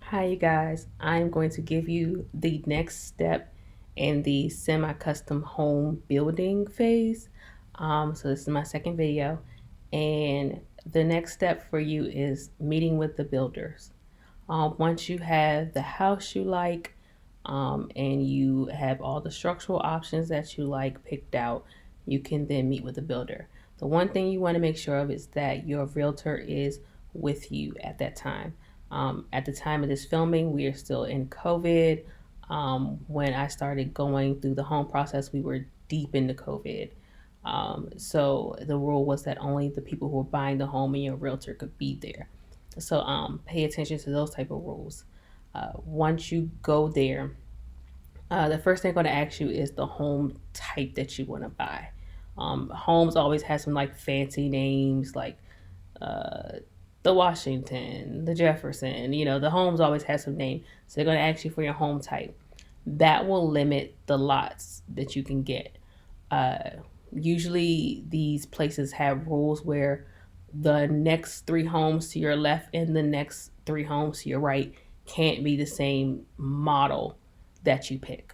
Hi, you guys. I'm going to give you the next step in the semi custom home building phase. So, this is my second video. And the next step for you is meeting with the builders. Once you have the house you like and you have all the structural options that you like picked out, you can then meet with the builder. The one thing you want to make sure of is that your realtor is with you at that time. At the time of this filming, we are still in COVID. When I started going through the home process, we were deep into COVID. So the rule was that only the people who were buying the home and your realtor could be there. So pay attention to those type of rules. Once you go there, the first thing I'm going to ask you is the home type that you want to buy. Homes always have some like fancy names like uh, the Washington, the Jefferson. The homes always have some name. So they're going to ask you for your home type. That will limit the lots that you can get. Uh, Usually, these places have rules where the next three homes to your left and the next three homes to your right can't be the same model that you pick.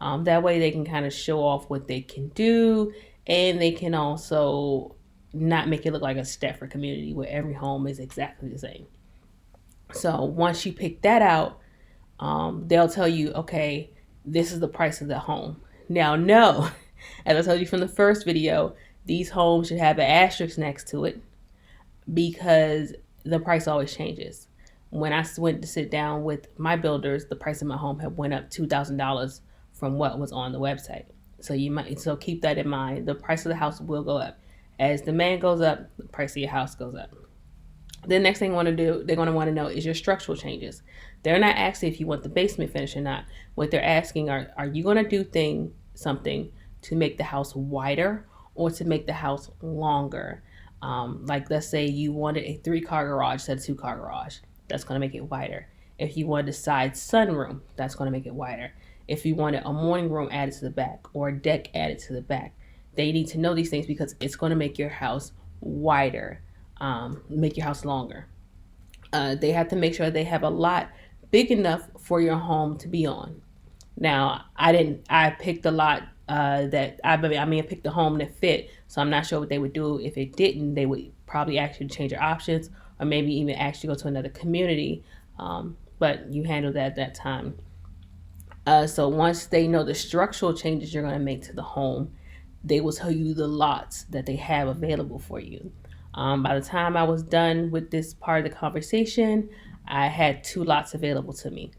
That way, they can kind of show off what they can do, and they can also not make it look like a Stepford community where every home is exactly the same. So once you pick that out, they'll tell you, okay, this is the price of the home. Now, no, as I told you from the first video, these homes should have an asterisk next to it because the price always changes. When I went to sit down with my builders, the price of my home had went up $2,000 from what was on the website. So keep that in mind. The price of the house will go up. As demand goes up, the price of your house goes up. The next thing they're going to want to know is your structural changes. They're not asking if you want the basement finished or not. What they're asking are you going to do something to make the house wider or to make the house longer? Like let's say you wanted a 3-car garage instead of 2-car garage. That's going to make it wider. If you wanted a side sunroom, that's going to make it wider. If you wanted a morning room added to the back or a deck added to the back, they need to know these things because it's going to make your house wider, make your house longer. They have to make sure they have a lot big enough for your home to be on. Now, I didn't. I picked a lot I picked a home that fit. So I'm not sure what they would do if it didn't. They would probably ask you to change your options, or maybe even ask you to go to another community. But you handled that at that time. So once they know the structural changes you're going to make to the home, they will tell you the lots that they have available for you. By the time I was done with this part of the conversation, I had 2 lots available to me.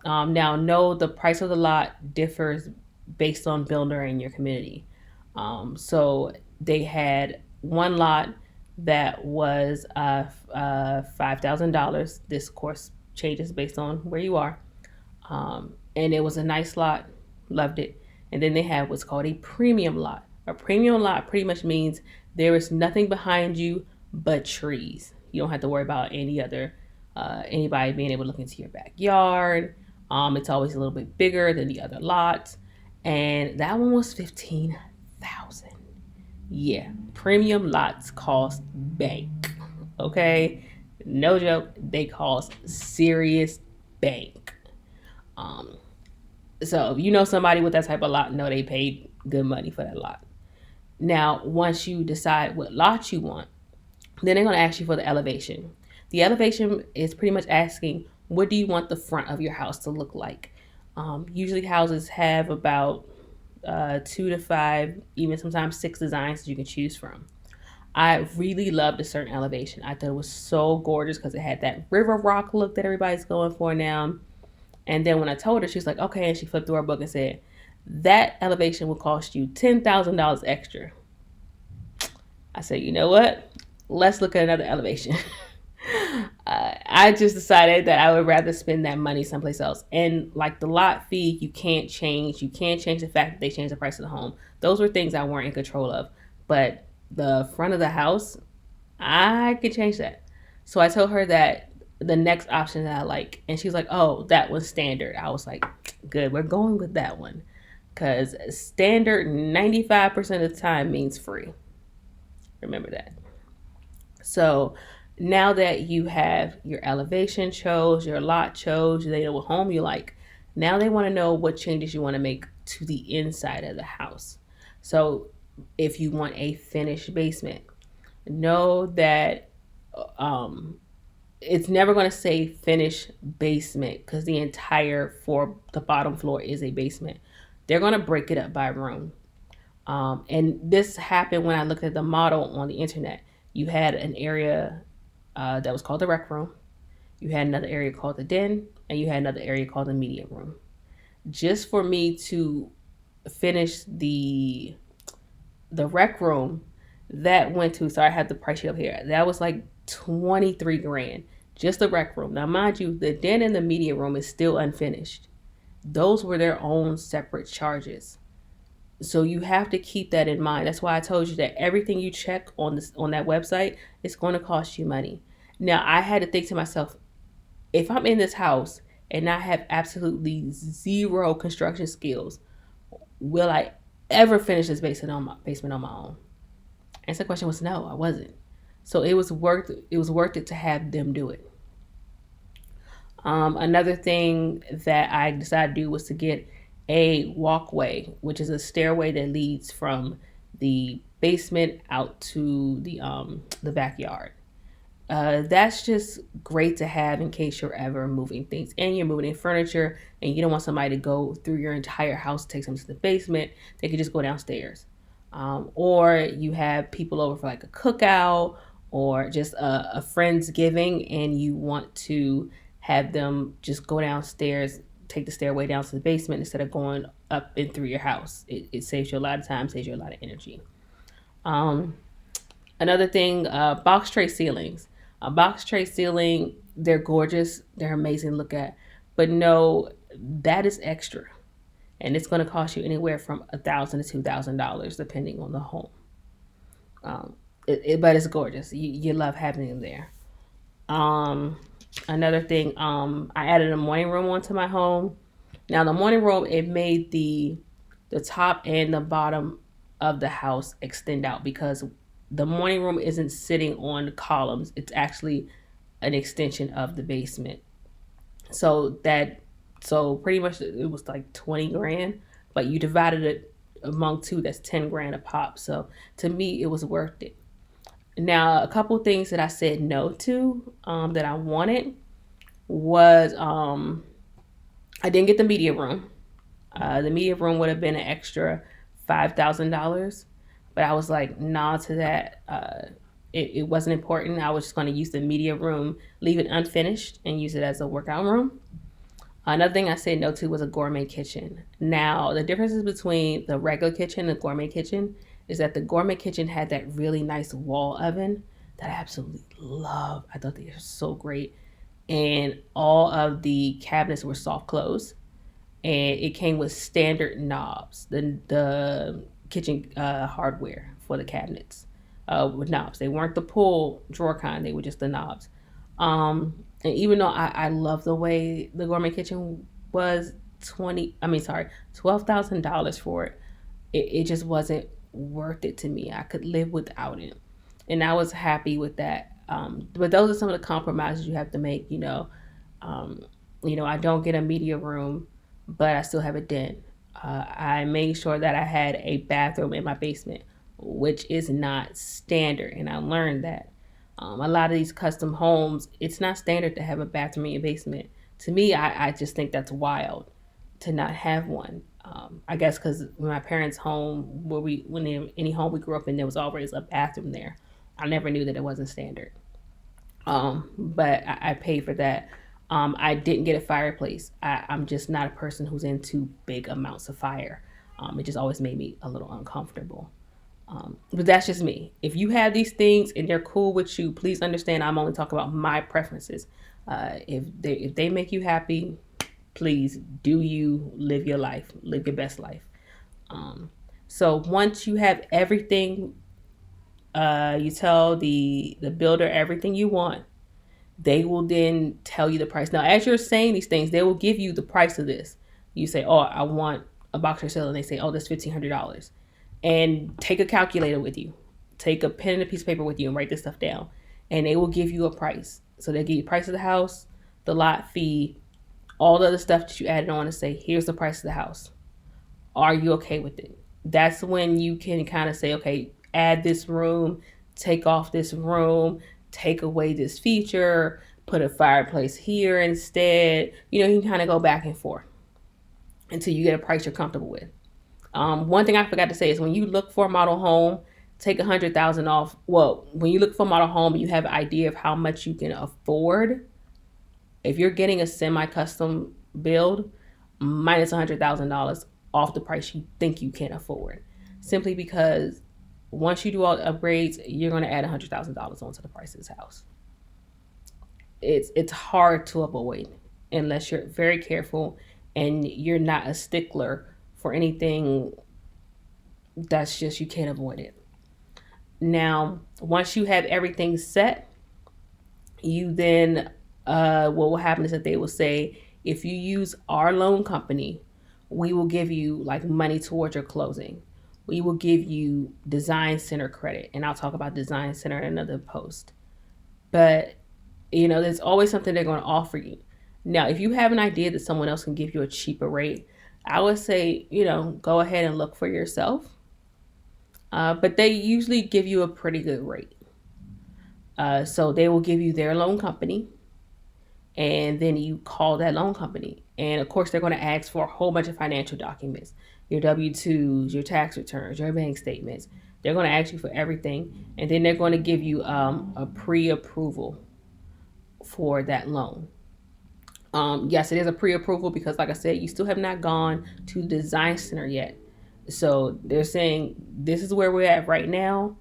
Now, no, the price of the lot differs based on builder in your community. So they had one lot that was $5,000. This, of course, changes based on where you are. And it was a nice lot, loved it. And then they have what's called a premium lot. A premium lot pretty much means there is nothing behind you but trees. You don't have to worry about anybody being able to look into your backyard. It's always a little bit bigger than the other lots, and that one was 15,000. Yeah, premium lots cost bank. Okay, no joke. They cost serious bank. Um, so if you know somebody with that type of lot, know they paid good money for that lot. Now, once you decide what lot you want, then they're going to ask you for the elevation. The elevation is pretty much asking, what do you want the front of your house to look like? Usually, houses have about 2 to 5, even sometimes 6 designs that you can choose from. I really loved a certain elevation. I thought it was so gorgeous because it had that river rock look that everybody's going for now. And then when I told her, she was like, okay. And she flipped through her book and said, that elevation will cost you $10,000 extra. I said, you know what? Let's look at another elevation. I just decided that I would rather spend that money someplace else. And like the lot fee, you can't change. You can't change the fact that they changed the price of the home. Those were things I weren't in control of. But the front of the house, I could change that. So I told her that the next option that I like, and she was like, "Oh, that was standard." I was like, "Good, we're going with that one," because standard 95% of the time means free. Remember that. So Now that you have your elevation chose, your lot chose, they know what home you like. Now they want to know what changes you want to make to the inside of the house. So if you want a finished basement, know that um, it's never going to say finished basement because the entire for the bottom floor is a basement. They're going to break it up by room. And this happened when I looked at the model on the internet. You had an area that was called the rec room. You had another area called the den, and you had another area called the media room. Just for me to finish the rec room, that went to, so I have the price sheet up here. That was like 23 grand. Just the rec room. Now, mind you, the den and the media room is still unfinished. Those were their own separate charges. So you have to keep that in mind. That's why I told you that everything you check on that website is going to cost you money. Now I had to think to myself, if I'm in this house and I have absolutely zero construction skills, will I ever finish this basement on my own? And so the question was no, I wasn't. So it was worth it to have them do it. Another thing that I decided to do was to get a walkway, which is a stairway that leads from the basement out to the backyard. That's just great to have in case you're ever moving things and you're moving in furniture and you don't want somebody to go through your entire house, take them to the basement. They could just go downstairs. Or you have people over for like a cookout or just a friend's giving and you want to have them just go downstairs, take the stairway down to the basement instead of going up and through your house. It saves you a lot of time, saves you a lot of energy. Um, Another thing, box tray ceilings. A box tray ceiling, they're gorgeous, they're amazing to look at, but no, that is extra, and it's going to cost you anywhere from $1,000 to $2,000 depending on the home. But it's gorgeous. You love having them there. Um, Another thing, I added a morning room onto my home. Now the morning room, it made the top and the bottom of the house extend out because the morning room isn't sitting on columns. It's actually an extension of the basement. So that so pretty much it was like 20 grand, but you divided it among two, that's 10 grand a pop. So to me it was worth it. Now a couple things that I said no to that I wanted was I didn't get the media room. The media room would have been an extra $5,000, but I was like, nah to that. It wasn't important. I was just going to use the media room, leave it unfinished, and use it as a workout room. Another thing I said no to was a gourmet kitchen. Now, the differences between the regular kitchen and the gourmet kitchen is that the gourmet kitchen had that really nice wall oven that I absolutely love. I thought they were so great. And all of the cabinets were soft close and it came with standard knobs. The kitchen hardware for the cabinets with knobs. They weren't the pull drawer kind. They were just the knobs. And even though I love the way the gourmet kitchen was 20, I mean sorry, $12,000 for it, it just wasn't worth it to me. I could live without it, and I was happy with that. But those are some of the compromises you have to make. Um, I don't get a media room, but I still have a den. I made sure that I had a bathroom in my basement, which is not standard, and I learned that. A lot of these custom homes, it's not standard to have a bathroom in your basement. To me, I just think that's wild to not have one. I guess because when my parents' home, any home we grew up in, there was always a bathroom there. I never knew that it wasn't standard. But I paid for that. I didn't get a fireplace. I'm just not a person who's into big amounts of fire. It just always made me a little uncomfortable. But that's just me. If you have these things and they're cool with you, please understand I'm only talking about my preferences. If they make you happy, please do you live your life, live your best life. Um, so once you have everything, you tell the builder everything you want. They will then tell you the price. Now, as you're saying these things, they will give you the price of this. You say, "Oh, I want a boxer sale," and they say, "Oh, that's $1,500." And take a calculator with you, take a pen and a piece of paper with you, and write this stuff down. and they will give you a price. So they give you the price of the house, the lot fee, all the other stuff that you added on, and say, here's the price of the house. Are you okay with it? That's when you can kind of say, okay, add this room, take off this room, take away this feature, put a fireplace here instead. You can kind of go back and forth until you get a price you're comfortable with. One thing I forgot to say is when you look for a model home, take 100,000 off. Well, when you look for a model home, you have an idea of how much you can afford. If you're getting a semi-custom build, minus $100,000 off the price you think you can afford, simply because once you do all the upgrades, you're going to add $100,000 onto the price of this house. It's hard to avoid unless you're very careful and you're not a stickler for anything that's just you can't avoid it. Now, once you have everything set, you then what will happen is that they will say, if you use our loan company, we will give you like money towards your closing. We will give you design center credit, and I'll talk about design center in another post. But there's always something they're going to offer you. Now, if you have an idea that someone else can give you a cheaper rate, I would say, go ahead and look for yourself. But they usually give you a pretty good rate. So they will give you their loan company, and then you call that loan company. And of course, they're going to ask for a whole bunch of financial documents, your W-2s, your tax returns, your bank statements. They're going to ask you for everything. And then they're going to give you a pre-approval for that loan. Yes, it is a pre-approval because, like I said, you still have not gone to the design center yet. So they're saying, this is where we're at right now.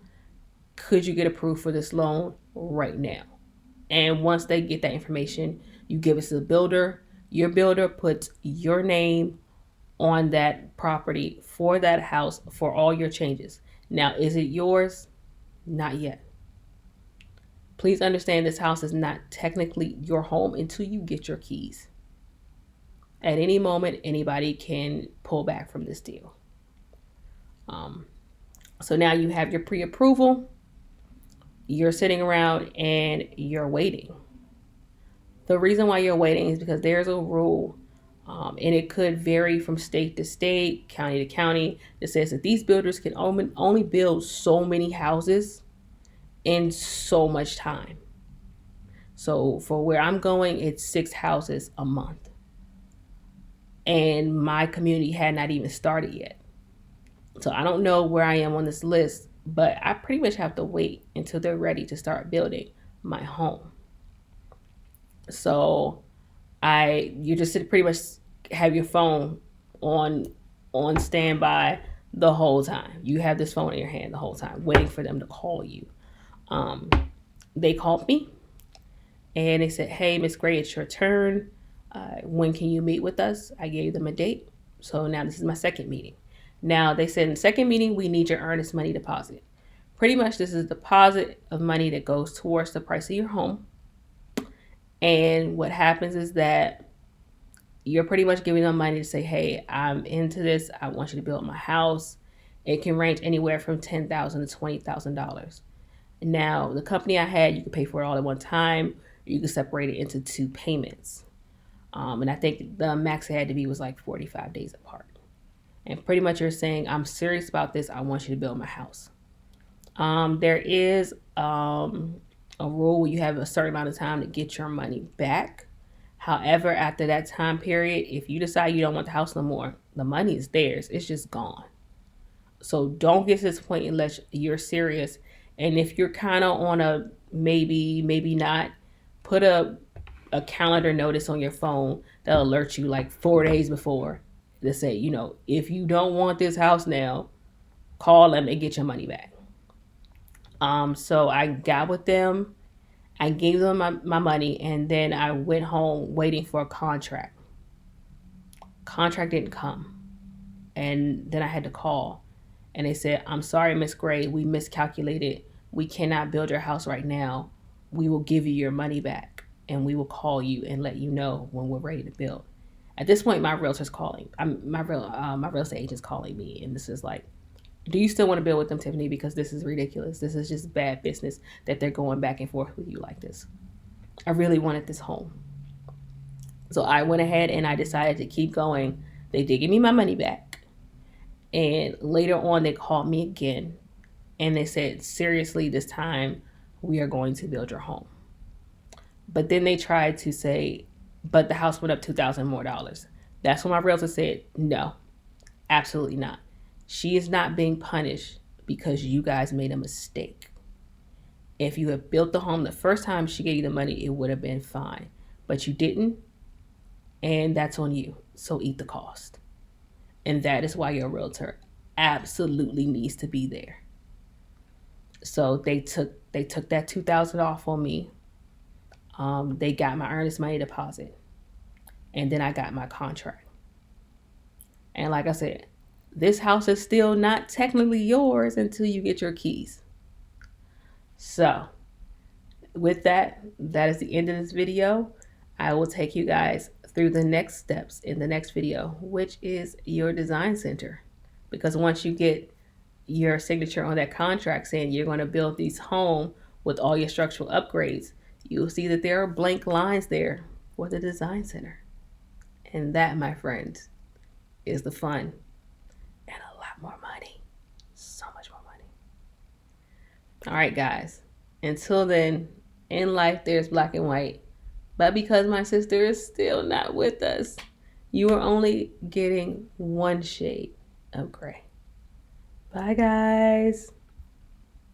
Could you get approved for this loan right now? And once they get that information, you give it to the builder. Your builder puts your name on that property for that house for all your changes. Now, is it yours? Not yet. Please understand, this house is not technically your home until you get your keys. At any moment, anybody can pull back from this deal. So now you have your pre-approval. You're sitting around and you're waiting. The reason why you're waiting is because there's a rule, and it could vary from state to state, county to county, that says that these builders can only build so many houses in so much time. So for where I'm going, it's 6 houses a month. And my community had not even started yet. So I don't know where I am on this list, but I pretty much have to wait until they're ready to start building my home. So you just pretty much have your phone on standby the whole time. You have this phone in your hand the whole time, waiting for them to call you. They called me and they said, hey, Miss Gray, it's your turn. When can you meet with us? I gave them a date. So now this is my second meeting. Now they said in the second meeting, we need your earnest money deposit. Pretty much this is a deposit of money that goes towards the price of your home. And what happens is that you're pretty much giving them money to say, hey, I'm into this. I want you to build my house. It can range anywhere from $10,000 to $20,000. Now, the company I had, you could pay for it all at one time. You could separate it into 2 payments. And I think the max it had to be was like 45 days apart. And pretty much you're saying, I'm serious about this. I want you to build my house. There is a rule where you have a certain amount of time to get your money back. However, after that time period, if you decide you don't want the house no more, the money is theirs. It's just gone. So don't get to this point unless you're serious. And if you're kind of on a maybe not, put a calendar notice on your phone that'll alert you like 4 days before to say, if you don't want this house now, call them and get your money back. So I got with them. I gave them my money, and then I went home waiting for a contract. Contract didn't come. And then I had to call. And they said, I'm sorry, Miss Gray, we miscalculated. We cannot build your house right now. We will give you your money back, and we will call you and let you know when we're ready to build. At this point, my realtor's calling. My real estate agent's calling me, and this is like Do you still want to build with them, Tiffany? Because this is ridiculous. This is just bad business that they're going back and forth with you like this. I really wanted this home. So I went ahead and I decided to keep going. They did give me my money back. And later on, they called me again and they said, seriously, this time we are going to build your home. But then they tried to say, but the house went up $2,000 more. That's when my realtor said, no, absolutely not. She is not being punished because you guys made a mistake. If you had built the home the first time she gave you the money, it would have been fine. But you didn't, and that's on you. So eat the cost. And that is why your realtor absolutely needs to be there. So they took that $2,000 off on me. They got my earnest money deposit, and then I got my contract. And like I said, this house is still not technically yours until you get your keys. So with that, that is the end of this video. I will take you guys through the next steps in the next video, which is your design center. Because once you get your signature on that contract saying you're going to build this home with all your structural upgrades, you'll see that there are blank lines there for the design center. And that, my friends, is the fun and a lot more money. So much more money. All right, guys. Until then, in life, there's black and white. But because my sister is still not with us, you are only getting one shade of gray. Bye, guys.